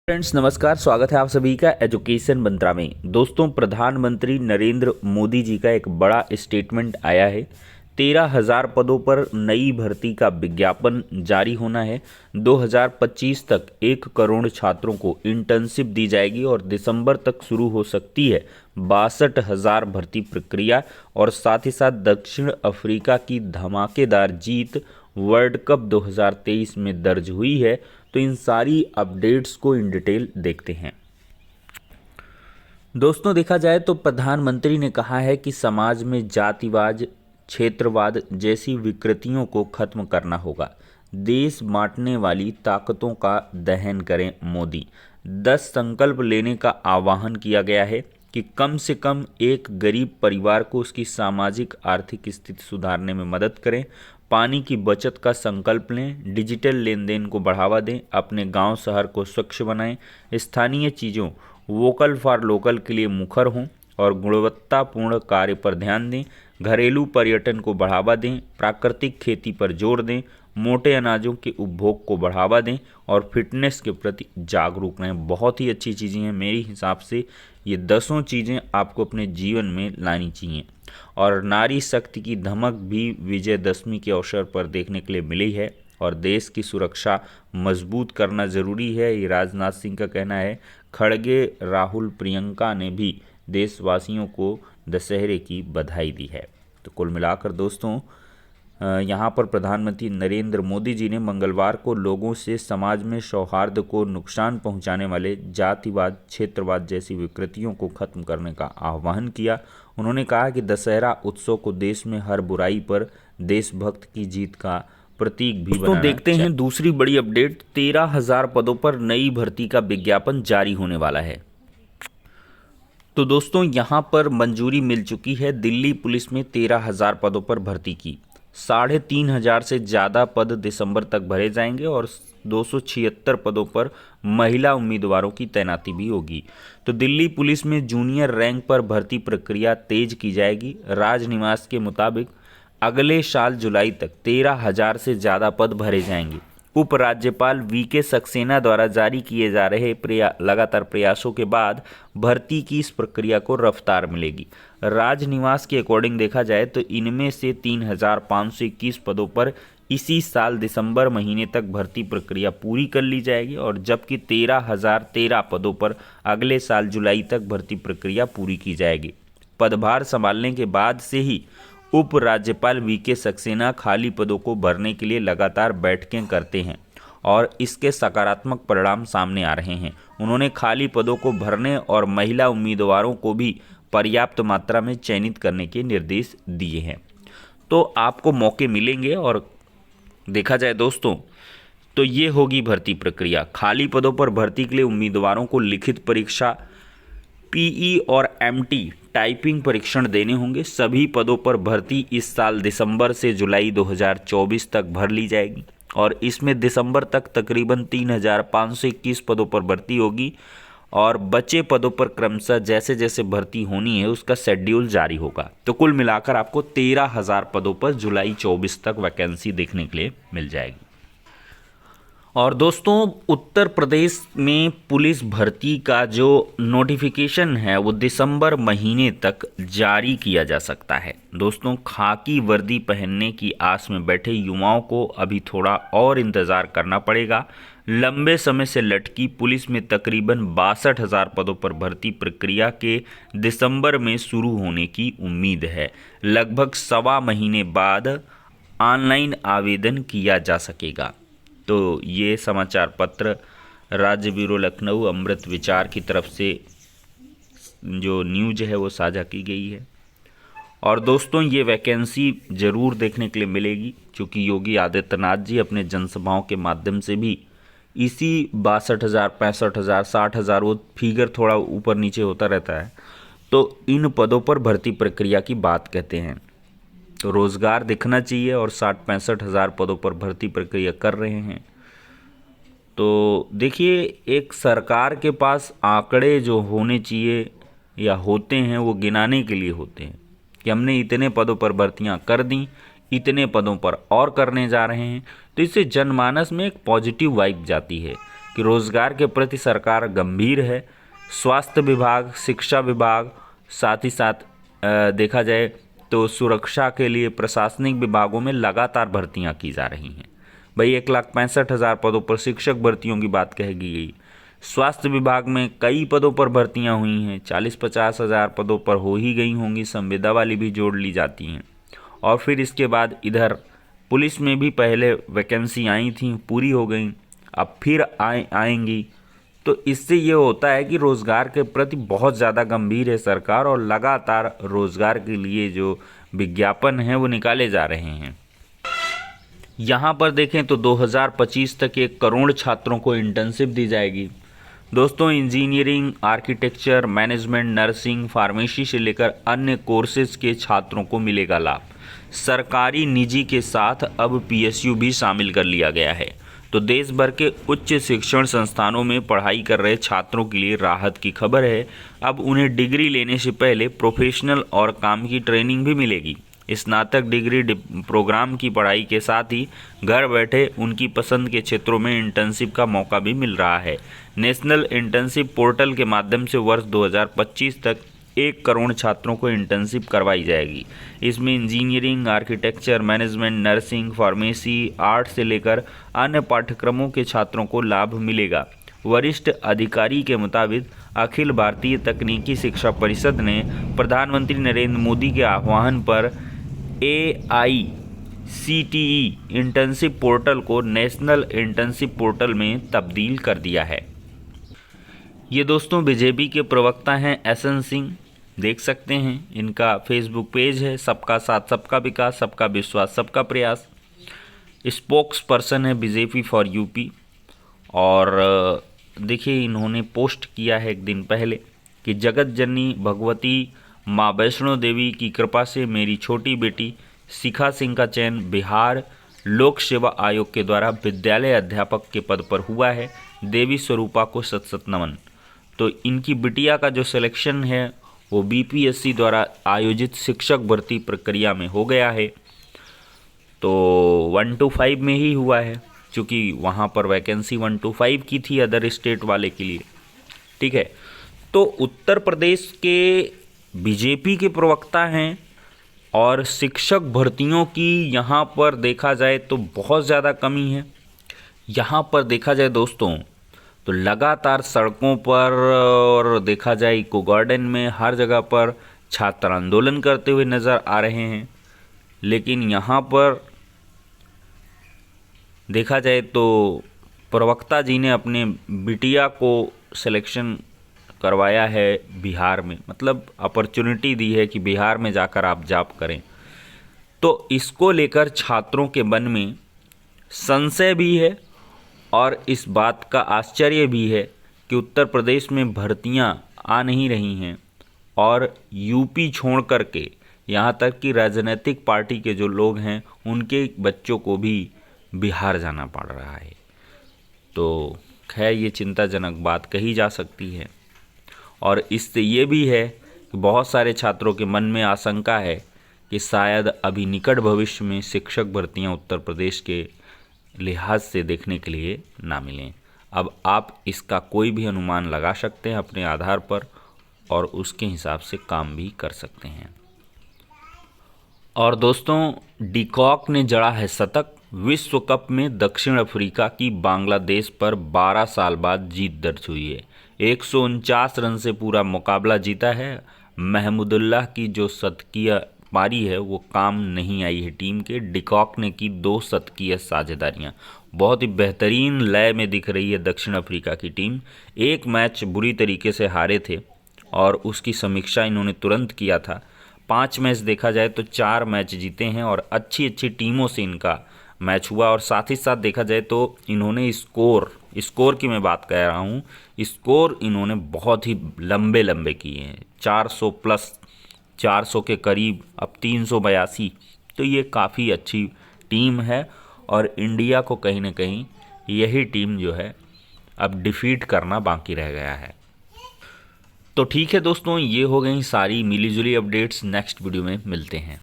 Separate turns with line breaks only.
Friends नमस्कार, स्वागत है आप सभी का एजुकेशन मंत्रा में। दोस्तों, प्रधानमंत्री नरेंद्र मोदी जी का एक बड़ा स्टेटमेंट आया है। 13,000 पदों पर नई भर्ती का विज्ञापन जारी होना है। 2025 तक 1 करोड़ छात्रों को इंटर्नशिप दी जाएगी और दिसंबर तक शुरू हो सकती है 62,000 भर्ती प्रक्रिया। और साथ ही साथ दक्षिण अफ्रीका की धमाकेदार जीत वर्ल्ड कप 2023 में दर्ज हुई है। तो इन सारी अपडेट्स को इन डिटेल देखते हैं। दोस्तों, देखा जाए तो प्रधानमंत्री ने कहा है कि समाज में जातिवाद, क्षेत्रवाद जैसी विकृतियों को खत्म करना होगा। देश बांटने वाली ताकतों का दहन करें मोदी। 10 संकल्प लेने का आह्वान किया गया है कि कम से कम एक गरीब परिवार को उसकी सामाजिक आर्थिक स्थिति सुधारने में मदद करें। पानी की बचत का संकल्प लें, डिजिटल लेन देन को बढ़ावा दें, अपने गांव शहर को स्वच्छ बनाएं, स्थानीय चीज़ों वोकल फॉर लोकल के लिए मुखर हों और गुणवत्तापूर्ण कार्य पर ध्यान दें। घरेलू पर्यटन को बढ़ावा दें, प्राकृतिक खेती पर जोर दें, मोटे अनाजों के उपभोग को बढ़ावा दें और फिटनेस के प्रति जागरूक रहें। बहुत ही अच्छी चीज़ें हैं। मेरे हिसाब से ये 10 चीज़ें आपको अपने जीवन में लानी चाहिए। और नारी शक्ति की धमक भी विजयदशमी के अवसर पर देखने के लिए मिली है। और देश की सुरक्षा मजबूत करना ज़रूरी है, ये राजनाथ सिंह का कहना है। खड़गे, राहुल, प्रियंका ने भी देशवासियों को दशहरे की बधाई दी है। तो कुल मिलाकर दोस्तों, यहाँ पर प्रधानमंत्री नरेंद्र मोदी जी ने मंगलवार को लोगों से समाज में सौहार्द को नुकसान पहुँचाने वाले जातिवाद, क्षेत्रवाद जैसी विकृतियों को खत्म करने का आह्वान किया। उन्होंने कहा कि दशहरा उत्सव को देश में हर बुराई पर देशभक्त की जीत का प्रतीक भी बनाना चाहिए। देखते हैं दूसरी बड़ी अपडेट। 13,000 पदों पर नई भर्ती का विज्ञापन जारी होने वाला है। तो दोस्तों, यहाँ पर मंजूरी मिल चुकी है। दिल्ली पुलिस में 13,000 पदों पर भर्ती की 3,500 से ज़्यादा पद दिसंबर तक भरे जाएंगे और 276 पदों पर महिला उम्मीदवारों की तैनाती भी होगी। तो दिल्ली पुलिस में जूनियर रैंक पर भर्ती प्रक्रिया तेज की जाएगी। राजनिवास के मुताबिक अगले साल जुलाई तक 13,000 से ज़्यादा पद भरे जाएंगे। उपराज्यपाल वीके सक्सेना द्वारा जारी किए जा रहे लगातार प्रयासों के बाद भर्ती की इस प्रक्रिया को रफ्तार मिलेगी। राजनिवास के अकॉर्डिंग देखा जाए तो इनमें से 3,521 पदों पर इसी साल दिसंबर महीने तक भर्ती प्रक्रिया पूरी कर ली जाएगी और जबकि 13,013 पदों पर अगले साल जुलाई तक भर्ती प्रक्रिया पूरी की जाएगी। पदभार संभालने के बाद से ही उपराज्यपाल वीके सक्सेना खाली पदों को भरने के लिए लगातार बैठकें करते हैं और इसके सकारात्मक परिणाम सामने आ रहे हैं। उन्होंने खाली पदों को भरने और महिला उम्मीदवारों को भी पर्याप्त मात्रा में चयनित करने के निर्देश दिए हैं। तो आपको मौके मिलेंगे। और देखा जाए दोस्तों, तो ये होगी भर्ती प्रक्रिया। खाली पदों पर भर्ती के लिए उम्मीदवारों को लिखित परीक्षा, पीई और एमटी टाइपिंग परीक्षण देने होंगे। सभी पदों पर भर्ती इस साल दिसंबर से जुलाई 2024 तक भर ली जाएगी और इसमें दिसंबर तक तकरीबन 3,521 पदों पर भर्ती होगी और बचे पदों पर क्रमशः जैसे जैसे भर्ती होनी है उसका शेड्यूल जारी होगा। तो कुल मिलाकर आपको 13,000 पदों पर जुलाई 24 तक वैकेंसी देखने के लिए मिल जाएगी। और दोस्तों, उत्तर प्रदेश में पुलिस भर्ती का जो नोटिफिकेशन है वो दिसंबर महीने तक जारी किया जा सकता है। दोस्तों, खाकी वर्दी पहनने की आस में बैठे युवाओं को अभी थोड़ा और इंतज़ार करना पड़ेगा। लंबे समय से लटकी पुलिस में तकरीबन 62,000 पदों पर भर्ती प्रक्रिया के दिसंबर में शुरू होने की उम्मीद है। लगभग 1.25 महीने बाद ऑनलाइन आवेदन किया जा सकेगा। तो ये समाचार पत्र राज्य ब्यूरो लखनऊ अमृत विचार की तरफ से जो न्यूज है वो साझा की गई है। और दोस्तों, ये वैकेंसी ज़रूर देखने के लिए मिलेगी क्योंकि योगी आदित्यनाथ जी अपने जनसभाओं के माध्यम से भी इसी 62,000, 65,000, 60,000, वो फिगर थोड़ा ऊपर नीचे होता रहता है, तो इन पदों पर भर्ती प्रक्रिया की बात कहते हैं। तो रोज़गार दिखना चाहिए और 60-65,000 पदों पर भर्ती प्रक्रिया कर रहे हैं। तो देखिए, एक सरकार के पास आंकड़े जो होने चाहिए या होते हैं वो गिनाने के लिए होते हैं कि हमने इतने पदों पर भर्तियां कर दी, इतने पदों पर और करने जा रहे हैं। तो इससे जनमानस में एक पॉजिटिव वाइब जाती है कि रोजगार के प्रति सरकार गंभीर है। स्वास्थ्य विभाग, शिक्षा विभाग, साथ ही साथ देखा जाए तो सुरक्षा के लिए प्रशासनिक विभागों में लगातार भर्तियां की जा रही हैं। भाई 1,65,000 पदों पर शिक्षक भर्तियों की बात कही गई। स्वास्थ्य विभाग में कई पदों पर भर्तियां हुई हैं, 40-50 हज़ार पदों पर हो ही गई होंगी, संविदा वाली भी जोड़ ली जाती हैं। और फिर इसके बाद इधर पुलिस में भी पहले वैकेंसी आई थी, पूरी हो गई, अब फिर आएंगी। तो इससे ये होता है कि रोज़गार के प्रति बहुत ज़्यादा गंभीर है सरकार और लगातार रोज़गार के लिए जो विज्ञापन हैं वो निकाले जा रहे हैं। यहाँ पर देखें तो 2025 तक 1 करोड़ छात्रों को इंटर्नशिप दी जाएगी। दोस्तों, engineering, architecture, management, nursing, pharmacy से लेकर अन्य कोर्सेज के छात्रों को मिलेगा लाभ। सरकारी निजी के साथ अब पीएसयू भी शामिल कर लिया गया है। तो देश भर के उच्च शिक्षण संस्थानों में पढ़ाई कर रहे छात्रों के लिए राहत की खबर है। अब उन्हें डिग्री लेने से पहले प्रोफेशनल और काम की ट्रेनिंग भी मिलेगी। स्नातक डिग्री प्रोग्राम की पढ़ाई के साथ ही घर बैठे उनकी पसंद के क्षेत्रों में इंटर्नशिप का मौका भी मिल रहा है। नेशनल इंटर्नशिप पोर्टल के माध्यम से वर्ष 2025 तक 1 करोड़ छात्रों को इंटर्नशिप करवाई जाएगी। इसमें engineering, architecture, management, nursing, pharmacy, art से लेकर अन्य पाठ्यक्रमों के छात्रों को लाभ मिलेगा। वरिष्ठ अधिकारी के मुताबिक अखिल भारतीय तकनीकी शिक्षा परिषद ने प्रधानमंत्री नरेंद्र मोदी के आह्वान पर AICTE इंटर्नशिप पोर्टल को नेशनल इंटर्नशिप पोर्टल में तब्दील कर दिया है। ये दोस्तों बीजेपी के प्रवक्ता हैं SN सिंह, देख सकते हैं इनका फेसबुक पेज है, सबका साथ सबका विकास, सबका विश्वास सबका प्रयास। स्पोक्स पर्सन है बीजेपी फॉर यूपी। और देखिए इन्होंने पोस्ट किया है एक दिन पहले कि जगत जननी भगवती माँ वैष्णो देवी की कृपा से मेरी छोटी बेटी शिखा सिंह का चयन बिहार लोक सेवा आयोग के द्वारा विद्यालय अध्यापक के पद पर हुआ है। देवी स्वरूपा को सत सत नमन। तो इनकी बिटिया का जो सिलेक्शन है वो BPSC द्वारा आयोजित शिक्षक भर्ती प्रक्रिया में हो गया है। तो 1 to 5 में ही हुआ है, क्योंकि वहाँ पर वैकेंसी 1 to 5 की थी अदर स्टेट वाले के लिए। ठीक है, तो उत्तर प्रदेश के बीजेपी के प्रवक्ता हैं और शिक्षक भर्तियों की यहाँ पर देखा जाए तो बहुत ज़्यादा कमी है। यहाँ पर देखा जाए दोस्तों तो लगातार सड़कों पर और देखा जाए इको गार्डन में हर जगह पर छात्र आंदोलन करते हुए नज़र आ रहे हैं। लेकिन यहाँ पर देखा जाए तो प्रवक्ता जी ने अपने बिटिया को सिलेक्शन करवाया है बिहार में, मतलब अपॉर्चुनिटी दी है कि बिहार में जाकर आप जॉब करें। तो इसको लेकर छात्रों के मन में संशय भी है और इस बात का आश्चर्य भी है कि उत्तर प्रदेश में भर्तियां आ नहीं रही हैं और यूपी छोड़ करके यहाँ तक कि राजनीतिक पार्टी के जो लोग हैं उनके बच्चों को भी बिहार जाना पड़ रहा है। तो खैर ये चिंताजनक बात कही जा सकती है। और इससे ये भी है कि बहुत सारे छात्रों के मन में आशंका है कि शायद अभी निकट भविष्य में शिक्षक भर्तियां उत्तर प्रदेश के लिहाज से देखने के लिए ना मिलें। अब आप इसका कोई भी अनुमान लगा सकते हैं अपने आधार पर और उसके हिसाब से काम भी कर सकते हैं। और दोस्तों, डिकॉक ने जड़ा है शतक। विश्व कप में दक्षिण अफ्रीका की बांग्लादेश पर 12 साल बाद जीत दर्ज हुई है। 149 रन से पूरा मुकाबला जीता है। महमूदुल्लाह की जो शतकीय पारी है वो काम नहीं आई है टीम के। डिकॉक ने की 2 शतकीय साझेदारियां। बहुत ही बेहतरीन लय में दिख रही है दक्षिण अफ्रीका की टीम। एक मैच बुरी तरीके से हारे थे और उसकी समीक्षा इन्होंने तुरंत किया था। 5 मैच देखा जाए तो 4 मैच जीते हैं और अच्छी अच्छी टीमों से इनका मैच हुआ। और साथ ही साथ देखा जाए तो इन्होंने स्कोर की मैं बात कर रहा हूँ, स्कोर इन्होंने बहुत ही लंबे किए हैं, 400 प्लस, 400 के करीब, अब 382। तो ये काफ़ी अच्छी टीम है और इंडिया को कहीं ना कहीं यही टीम जो है अब डिफीट करना बाकी रह गया है। तो ठीक है दोस्तों, ये हो गई सारी मिली जुली अपडेट्स। नेक्स्ट वीडियो में मिलते हैं।